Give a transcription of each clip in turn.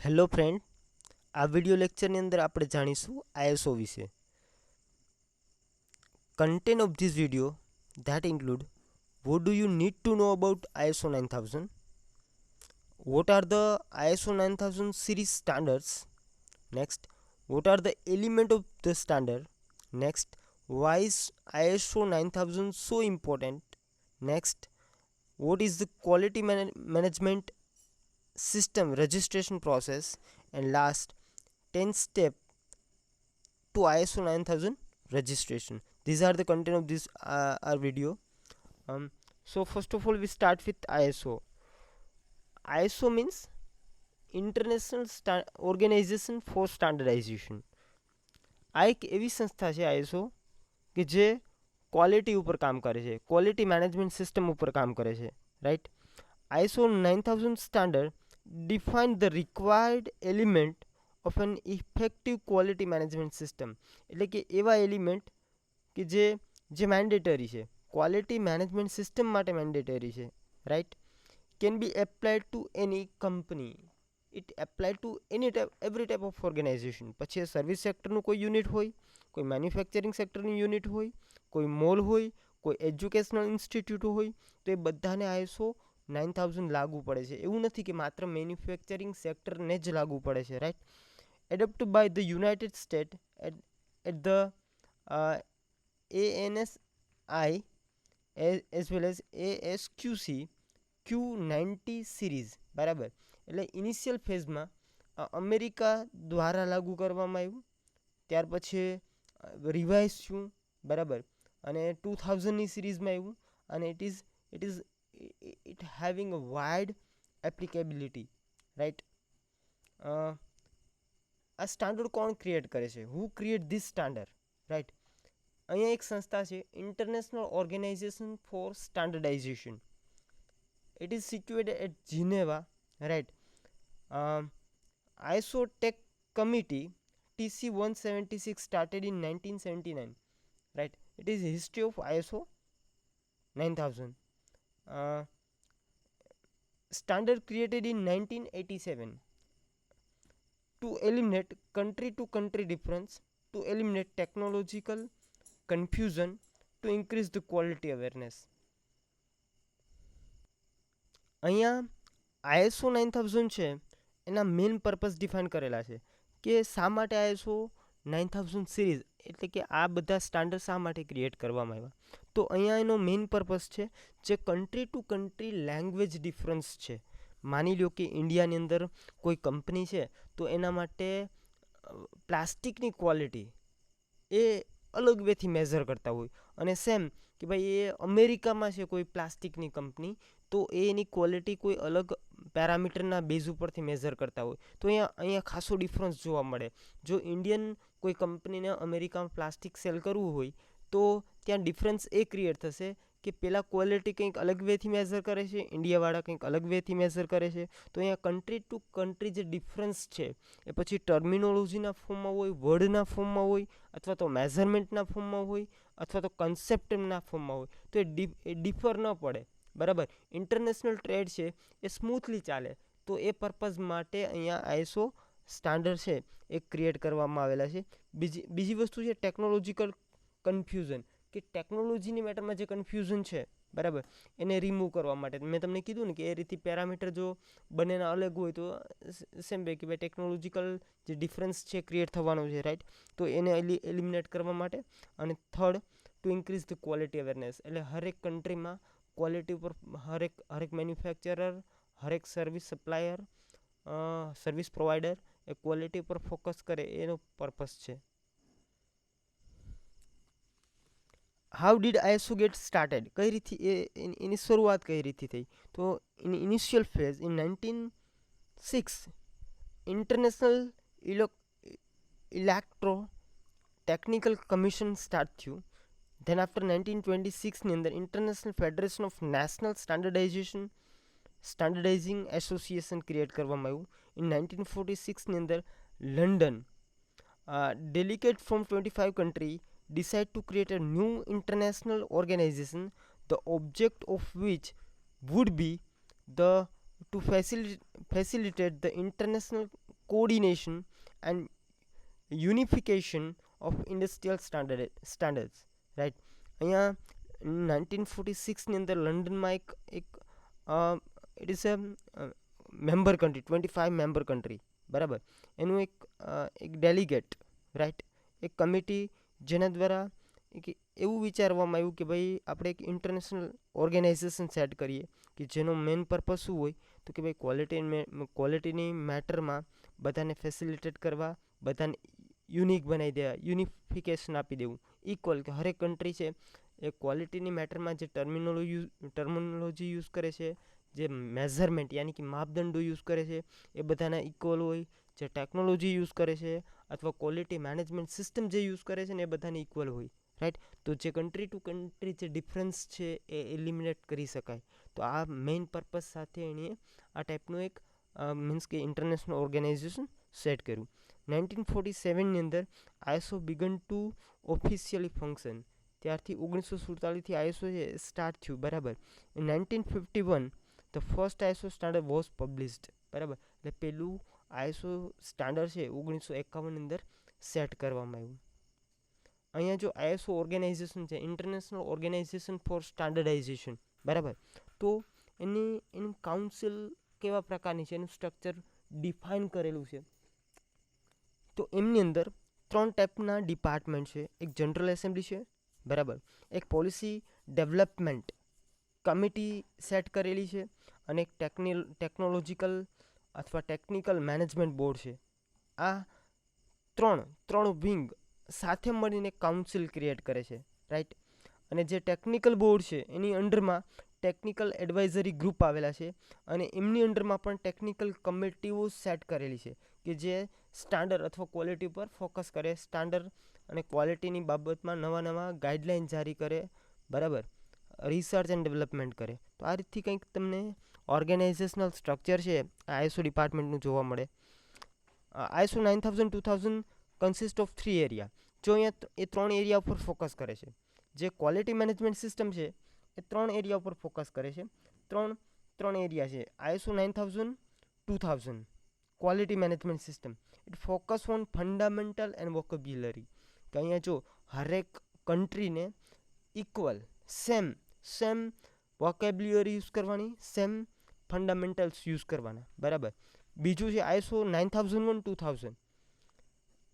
Hello friend, આ video લેક્ચરની અંદર આપણે જાણીશું ISO વિશે. Content of this video that include what do you need to know about ISO 9000, what are the ISO 9000 series standards, next what are the element of the standard, next why is ISO 9000 so important, next what is the quality management system registration process, and last 10 step to ISO 9000 registration. These are the content of this our video. So first of all we start with ISO. ISO means International Organization for Standardization. આ એક એવી સંસ્થા છે ISO કે જે quality ઉપર કામ કરે છે, ક્વોલિટી મેનેજમેન્ટ સિસ્ટમ ઉપર કામ કરે છે, right. ISO 9000 standard define the required element of an effective quality management system. એટલે કે એવા એલિમેન્ટ કે જે મેન્ડેટરી છે, ક્વોલિટી મેનેજમેન્ટ સિસ્ટમ માટે મેન્ડેટરી છે, right. Can be applied to any company, it applied to every type of organization. પછી એ સર્વિસ સેક્ટરનું કોઈ યુનિટ હોય, કોઈ મેન્યુફેક્ચરિંગ સેક્ટરનું યુનિટ હોય, કોઈ મોલ હોય, કોઈ એજ્યુકેશનલ ઇન્સ્ટિટ્યૂટ હોય, તો એ બધાને ISO 9000 લાગુ પડે છે. એવું નથી કે માત્ર મેન્યુફેક્ચરિંગ સેક્ટરને જ લાગુ પડે છે, right. Adopted by the United State at the ANSI as well as ASQC Q90 series, બરાબર. એટલે ઇનિશિયલ ફેઝમાં અમેરિકા દ્વારા લાગુ કરવામાં આવ્યું, ત્યાર પછી રિવાઇઝ થયું, બરાબર, અને 2000ની સિરીઝમાં આવ્યું, અને it having a wide applicability, right. આ સ્ટાન્ડર્ડ કોણ ક્રિએટ કરે છે? Who create this standard, right. અહીંયા એક સંસ્થા છે, international organisation for standardisation. It is situated at Geneva, right. ISO Tech Committee TC 176 started in 1979, right. It is history of ISO 9000. Standard created in 1987 to eliminate country to country difference, to eliminate technological confusion, to increase the quality awareness. અહીંયા ISO 9000 છે એના main purpose define કરેલા છે કે શા માટે ISO 9000 series, એટલે કે આ બધા સ્ટાન્ડર્ડ શા માટે ક્રિએટ કરવામાં આવ્યા. તો અહીંયા એનો મેઇન પર્પઝ છે જે country to country language difference છે. માની લો કે ઇન્ડિયાની અંદર કોઈ કંપની છે તો એના માટે પ્લાસ્ટિકની ક્વોલિટી એ અલગ વેથી મેઝર કરતા હોય, અને સેમ કે ભાઈ એ અમેરિકામાં છે કોઈ પ્લાસ્ટિકની કંપની, તો એની ક્વોલિટી કોઈ અલગ પેરામીટરના બેઝ ઉપરથી મેઝર કરતા હોય. તો અહીંયા ખાસો ડિફરન્સ જોવા મળે. જો ઇન્ડિયન કોઈ કંપનીને અમેરિકામાં પ્લાસ્ટિક સેલ કરવું હોય તો ત્યાં ડિફરન્સ એ ક્રિએટ થશે કે પહેલાં ક્વોલિટી કંઈક અલગ વેથી મેઝર કરે છે, ઇન્ડિયાવાળા કંઈક અલગ વેથી મેઝર કરે છે. તો અહીંયા કન્ટ્રી ટુ કન્ટ્રી જે ડિફરન્સ છે એ પછી ટર્મિનોલોજીના ફોર્મમાં હોય, વર્ડના ફોર્મમાં હોય, અથવા તો મેઝરમેન્ટના ફોર્મમાં હોય, અથવા તો કન્સેપ્ટના ફોર્મમાં હોય, તો એ ડિફર ન પડે, બરાબર. ઇન્ટરનેશનલ ટ્રેડ છે એ સ્મૂથલી ચાલે, તો એ પર્પઝ માટે અહીંયા ISO સ્ટાન્ડર્ડ છે એ ક્રિએટ કરવામાં આવેલા છે. બીજી વસ્તુ છે ટેકનોલોજીકલ કન્ફ્યુઝન, કે ટેકનોલોજીની મેટરમાં જે કન્ફ્યુઝન છે, બરાબર, એને રિમૂવ કરવા માટે. મેં તમને કીધું ને કે એ રીતે પેરામીટર જો બંનેના અલગ હોય તો સેમ બે કે ભાઈ ટેકનોલોજીકલ જે ડિફરન્સ છે ક્રિએટ થવાનો છે, રાઈટ. તો એને એલિમિનેટ કરવા માટે. અને third, to increase the quality awareness, એટલે હરેક કન્ટ્રીમાં ક્વોલિટી ઉપર હરેક મેન્યુફેક્ચરર, હરેક સર્વિસ સપ્લાયર, સર્વિસ પ્રોવાઈડર એ ક્વોલિટી ઉપર ફોકસ કરે, એનો પર્પસ છે. How did ISO get started, કઈ રીતે એની શરૂઆત કઈ રીતે થઈ? તો એની initial phase in 1906 international electrotechnical commission start થયું. ધેન આફ્ટર 1926ની અંદર international federation of national standardising association create કરવામાં આવ્યું. ઇન 1946ની અંદર London delegate from 25 country decide to create a new international organization, the object of which would be to facilitate the international coordination and unification of industrial standards, right. અહીંયા 1946ની અંદર લંડનમાં એક it is a member country, 25 member country, બરાબર, એનું એક delegate, right, એક committee, જેના દ્વારા એક એવું વિચારવામાં આવ્યું કે ભાઈ આપણે એક ઇન્ટરનેશનલ ઓર્ગેનાઇઝેશન સેટ કરીએ કે જેનો મેઇન પર્પઝ શું હોય તો કે ભાઈ ક્વોલિટીની મેટરમાં બધાને ફેસિલિટેટ કરવા, બધાને યુનિક બનાવી દેવા, યુનિફિકેશન આપી દેવું, ઇક્વલ, કે હરેક કન્ટ્રી છે એ ક્વોલિટીની મેટરમાં જે ટર્મિનોલોજી યુઝ કરે છે, જે મેઝરમેન્ટ યાની કે માપદંડો યુઝ કરે છે એ બધાના ઇક્વલ હોય, જે ટેકનોલોજી યુઝ કરે છે અથવા ક્વોલિટી મેનેજમેન્ટ સિસ્ટમ જે યુઝ કરે છે ને એ બધાને ઇક્વલ હોય, રાઈટ. તો જે કન્ટ્રી ટુ કન્ટ્રી જે ડિફરન્સ છે એ એલિમિનેટ કરી શકાય. તો આ મેઇન પર્પઝ સાથે એણે આ ટાઈપનું એક મીન્સ કે ઇન્ટરનેશનલ ઓર્ગેનાઇઝેશન સેટ કર્યું. 1947ની અંદર ISO began to officially function. ત્યારથી 1947થી આઈએસઓ છે સ્ટાર્ટ થયું, બરાબર. In 1951 the first ISO standard was published, બરાબર. એટલે પહેલું આઈએસઓ સ્ટાન્ડર્ડ છે 1951ની અંદર સેટ કરવામાં આવ્યું. અહીંયા જો આઈએસઓ ઓર્ગેનાઇઝેશન છે, ઇન્ટરનેશનલ ઓર્ગેનાઇઝેશન ફોર સ્ટાન્ડર્ડાઇઝેશન, બરાબર, તો એની કાઉન્સિલ કેવા પ્રકારની છે, એનું સ્ટ્રક્ચર ડિફાઇન કરેલું છે. તો એમની અંદર 3 ટાઈપના ડિપાર્ટમેન્ટ છે. એક જનરલ એસેમ્બલી છે, બરાબર, એક પોલિસી ડેવલપમેન્ટ કમિટી સેટ કરેલી છે, અને એક ટેકનોલોજીકલ અથવા ટેકનિકલ મેનેજમેન્ટ બોર્ડ છે. આ ત્રણ વિંગ સાથે મળીને કાઉન્સિલ ક્રિએટ કરે છે, રાઈટ. અને જે ટેકનિકલ બોર્ડ છે એની અંડરમાં ટેકનિકલ એડવાઇઝરી ગ્રુપ આવેલા છે, અને એમની અંડરમાં પણ ટેકનિકલ કમિટીઓ સેટ કરેલી છે કે જે સ્ટાન્ડર્ડ અથવા ક્વોલિટી પર ફોકસ કરે, સ્ટાન્ડર્ડ અને ક્વોલિટીની બાબતમાં નવા ગાઈડલાઇન જારી કરે, બરાબર, રિસર્ચ એન્ડ ડેવલપમેન્ટ કરે. તો આ રીતથી કંઈક તમને ઓર્ગેનાઇઝેશનલ સ્ટ્રક્ચર છે આઈએસઓ ડિપાર્ટમેન્ટનું જોવા મળે. ISO 9000 consist of 3 area. જો અહીંયા એ 3 એરિયા ઉપર ફોકસ કરે છે. જે ક્વોલિટી મેનેજમેન્ટ સિસ્ટમ છે એ 3 એરિયા ઉપર ફોકસ કરે છે. ત્રણ એરિયા છે. ISO 9000 quality management system, it focus on fundamental and vocabulary. કે અહીંયા જો હરેક કન્ટ્રીને ઇક્વલ સેમ વોકેબ્યુલરી યુઝ કરવાની, સેમ ફંડામેન્ટલ્સ યુઝ કરવાના, બરાબર. બીજું છે આઈએસઓ 9001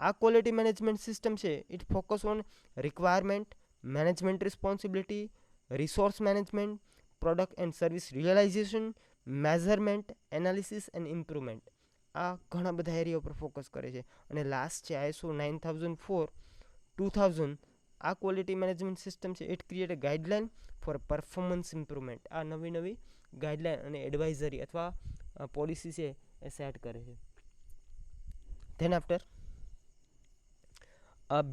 આ ક્વોલિટી મેનેજમેન્ટ સિસ્ટમ છે it focus on requirement management responsibility, resource management, product and service realization, measurement, analysis and improvement. આ ઘણા બધા એરિયા ઉપર ફોકસ કરે છે. અને લાસ્ટ છે આઈએસઓ 9004 આ ક્વોલિટી મેનેજમેન્ટ સિસ્ટમ છે it create a guideline for performance improvement. આ નવી ગાઈડલાઇન અને એડવાઇઝરી અથવા પોલિસી છે એ સેટ કરે છે. Than after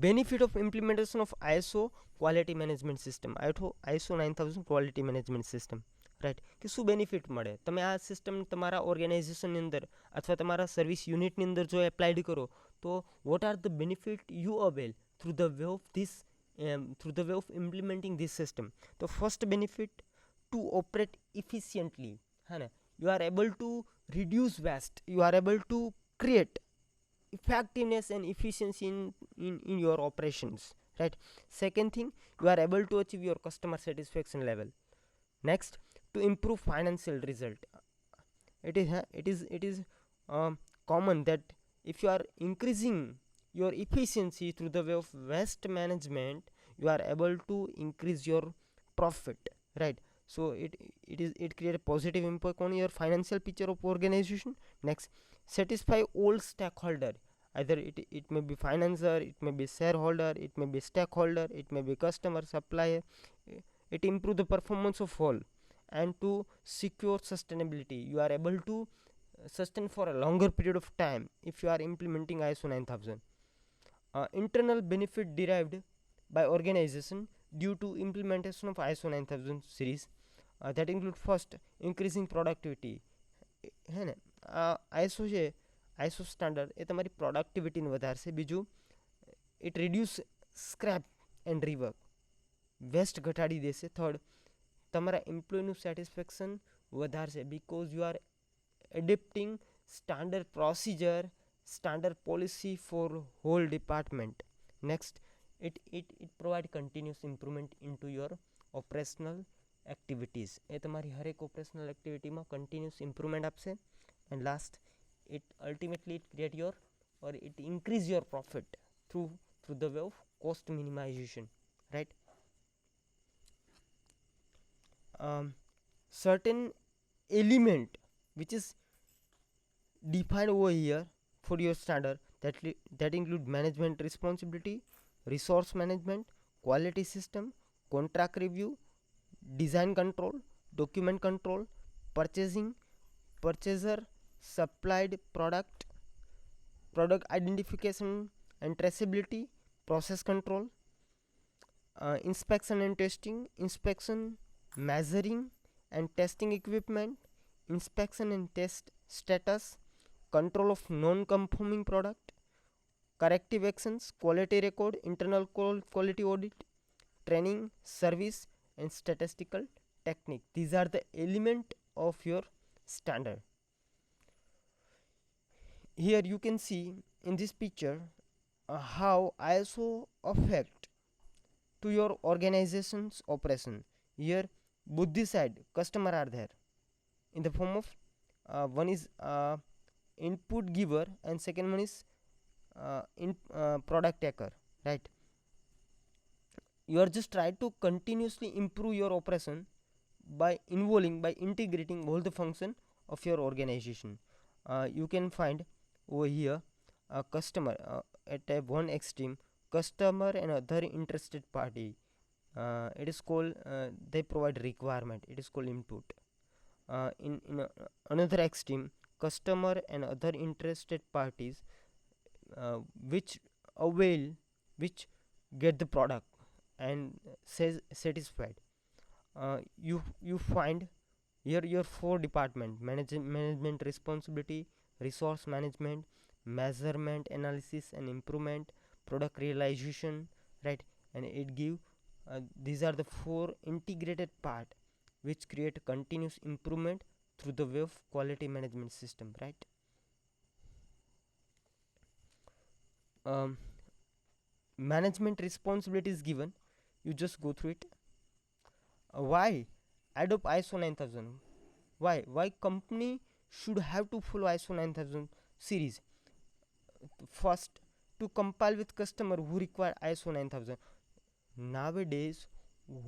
benefit of implementation of ISO quality management system, ISO 9000 quality management system, right. કે શું બેનિફિટ મળે તમે આ સિસ્ટમ તમારા ઓર્ગેનાઇઝેશનની અંદર અથવા તમારા સર્વિસ યુનિટની અંદર જો એપ્લાયડ કરો તો what are the benefit you avail through the way of implementing this system. તો first benefit to operate efficiently, હા ને, you are able to reduce waste, you are able to create effectiveness and efficiency in your operations, right. Second thing, you are able to achieve your customer satisfaction level. Next, to improve financial result. It is common that if you are increasing your efficiency through the way of waste management, you are able to increase your profit, right. So it create a positive impact on your financial picture of organization. Next, satisfy all stakeholder, either it may be financer, it may be shareholder, it may be stakeholder, it may be customer, supplier. It improve the performance of all and to secure sustainability. You are able to sustain for a longer period of time if you are implementing ISO 9000. Internal benefit derived by organization due to implementation of ISO 9000 series, that include first increasing productivity. હે ને, ISO છે ISO standard A તમારી પ્રોડક્ટિવિટીને વધારશે. બીજું, it reduce scrap and rework, waste ઘટાડી દેશે. Third, તમારા એમ્પ્લોયનું સેટિસ્ફેક્શન વધારશે, because you are adapting standard procedure standard policy for whole department. Next, it provide continuous improvement into your operational activities. એ તમારી હરેક ઓપરેશનલ એક્ટિવિટીમાં કન્ટિન્યુઅસ ઇમ્પ્રુવમેન્ટ આપશે. And last, it ultimately it create your or it increase your profit through the way of cost minimization, right? Certain element which is defined over here for your standard that include management responsibility, resource management, quality system, contract review, design control, document control, purchaser supplied product identification and traceability, process control, inspection and testing, inspection, measuring and testing equipment, inspection and test status, control of non-conforming product, corrective actions, quality record, internal quality audit, training, service and statistical technique. These are the element of your standard. Here you can see in this picture how ISO affect to your organization's operation. Here both the side customer are there in the form of one is input giver and second one is product taker, right? You are just try to continuously improve your operation by integrating all the function of your organization. You can find over here a customer at a one extreme, customer and other interested party. It is called they provide requirement, it is called input. In another extreme, customer and other interested parties which get the product and says satisfied. You find here your four department: management responsibility, resource management, measurement analysis and improvement, product realization, right? And it give these are the four integrated part which create continuous improvement through the way of quality management system, right? Management responsibility is given, you just go through it. Why adopt ISO 9000? Why company should have to follow ISO 9000 series? First, to compile with customer who require ISO 9000. Nowadays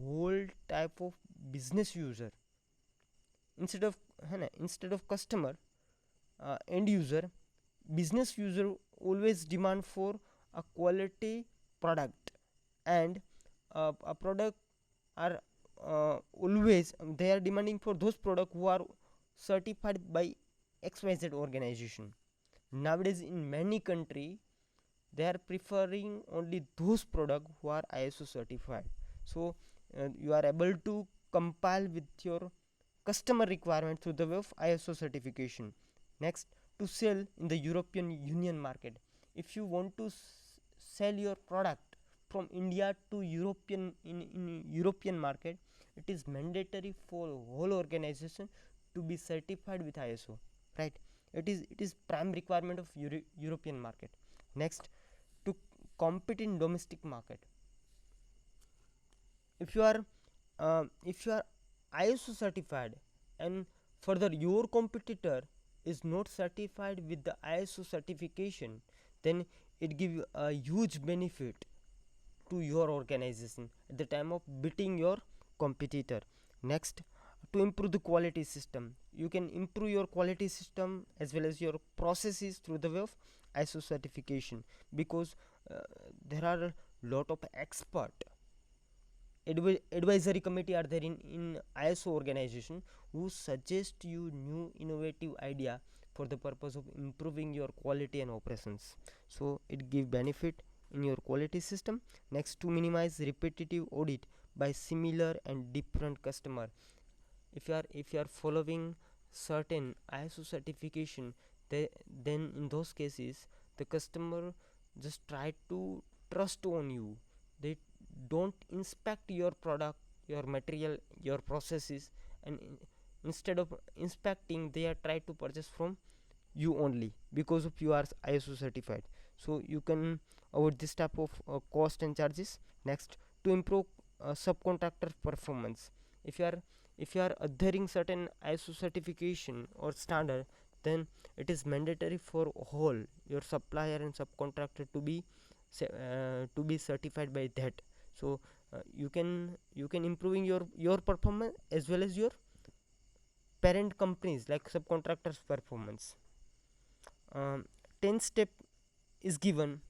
whole type of business user, instead of customer, end user, business user always demand for a quality product, and a product are always they are demanding for those products who are certified by XYZ organization. Nowadays in many country they are preferring only those products who are ISO certified. So you are able to compile with your customer requirement through the way of ISO certification. Next, to sell in the European Union market, if you want to sell your product from India to in European market, it is mandatory for whole organization to be certified with ISO, right? It is prime requirement of European market. Next, to compete in domestic market, if you are ISO certified and further your competitor is not certified with the ISO certification, then it give you a huge benefit to your organization at the time of beating your competitor. Next, to improve the quality system, you can improve your quality system as well as your processes through the way of ISO certification, because there are a lot of expert advisory committee are there in ISO organization who suggest you new innovative idea for the purpose of improving your quality and operations. So it give benefit in your quality system. Next, to minimize repetitive audit by similar and different customer, if you are following certain ISO certification, then in those cases the customer just try to trust on you. They don't inspect your product, your material, your processes, and instead of inspecting they are try to purchase from you only, because of you are ISO certified. So you can avoid this type of cost and charges. Next, to improve subcontractor performance, if you are adhering certain ISO certification or standard, then it is mandatory for whole your supplier and subcontractor to be certified by that. So you can improving your performance as well as your parent companies like subcontractors performance. um, 10 step is given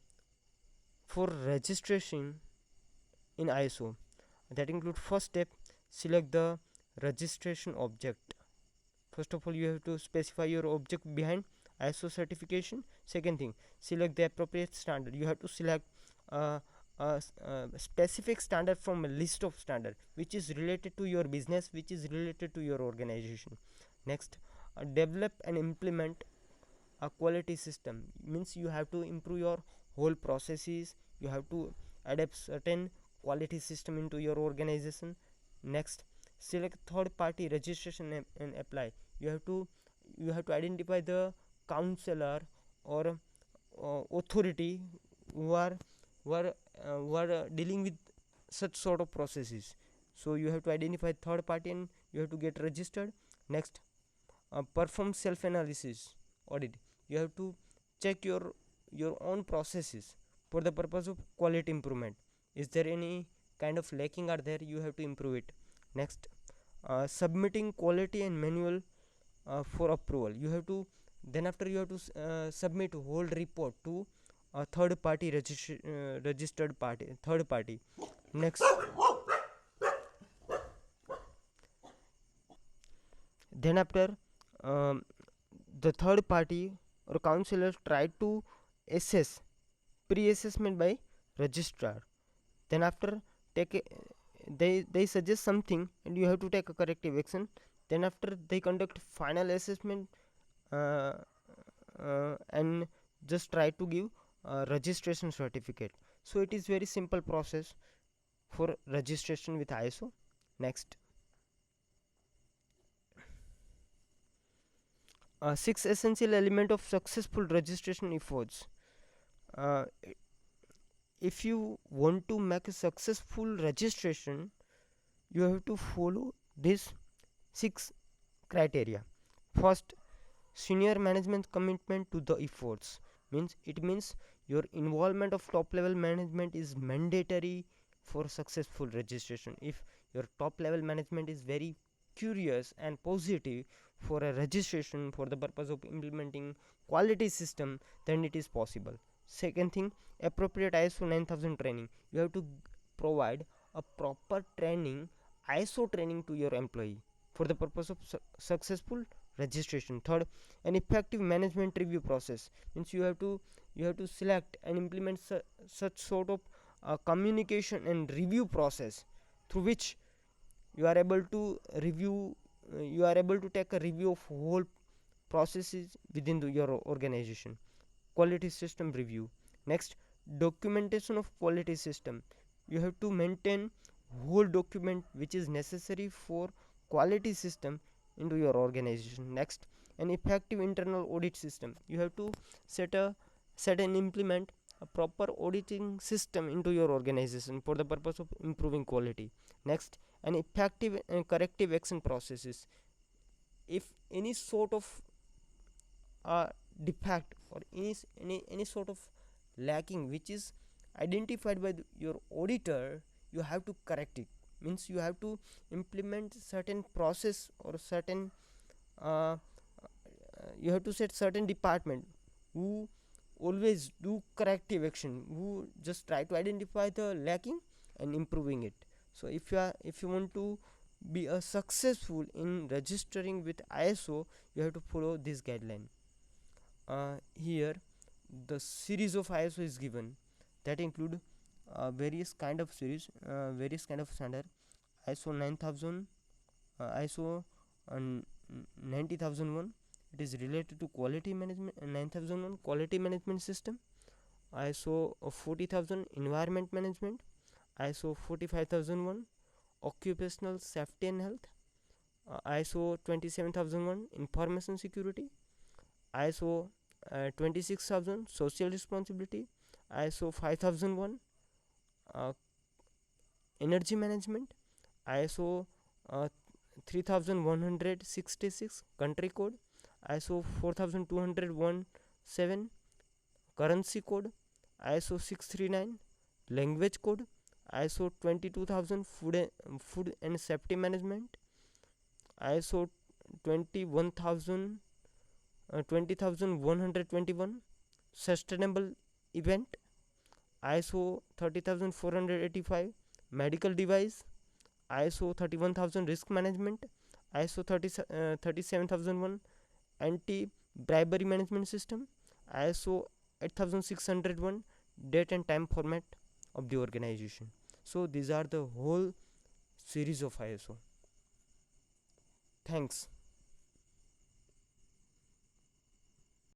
for registration in ISO. That include first step, select the registration object. First of all, you have to specify your object behind ISO certification. Second thing, select the appropriate standard. You have to select uh, a specific standard from a list of standard which is related to your business, which is related to your organization. Next, develop and implement a quality system. Means you have to improve your whole processes, you have to adapt certain quality system into your organization. Next, select third party registration and apply. You have to identify the counselor or authority who are dealing with such sort of processes. So you have to identify third party and you have to get registered. Next, perform self analysis audit. You have to check your own processes for the purpose of quality improvement. Is there any kind of lacking are there, you have to improve it. Next, submitting quality and manual for approval. You have to then after you have to submit whole report to a third party registered party, third party. Next, then after um, the third party or counselor try to assess pre-assessment by registrar. Then after take a, they suggest something and you have to take a corrective action. Then after they conduct final assessment uh, and just try to give a registration certificate. So it is very simple process for registration with ISO. Next, six essential element of successful registration efforts. uh, if you want to make a successful registration, you have to follow these six criteria. First, senior management commitment to the efforts. Means your involvement of top level management is mandatory for successful registration. If your top level management is very curious and positive for a registration for the purpose of implementing quality system, then it is possible. Second thing, appropriate ISO 9000 training. You have to provide a proper training, ISO training to your employee for the purpose of successful registration. Third, an effective management review process. Means you have to select and implement such sort of communication and review process through which you are able to review, you are able to take a review of whole processes within your organization. Quality system review. Next, documentation of quality system. You have to maintain whole document which is necessary for quality system into your organization. Next, an effective internal audit system. You have to set and implement a proper auditing system into your organization for the purpose of improving quality. Next, an effective and corrective action processes. If any sort of defect or any sort of lacking which is identified by your auditor, you have to correct it. Means you have to implement certain process or certain uh, you have to set certain department who always do corrective action, who just try to identify the lacking and improving it. So if you want to be a successful in registering with ISO, you have to follow this guideline. Here the series of ISO is given that include various kind of series, various kind of standard. ISO 9000, ISO 90001, it is related to quality management. 9001 quality management system. ISO 40000 environment management. ISO 45001 occupational safety and health. ISO 27001 information security. ISO 26000 social responsibility, ISO 5001 uh, energy management, ISO 3166 country code, ISO 4217 currency code, ISO 639 language code, ISO 22000 food and safety management, ISO 21000 20121 sustainable event, ISO 30485 medical device, ISO 31000 risk management, ISO 37001 anti bribery management system, ISO 8601 date and time format of the organization. So these are the whole series of ISO. Thanks.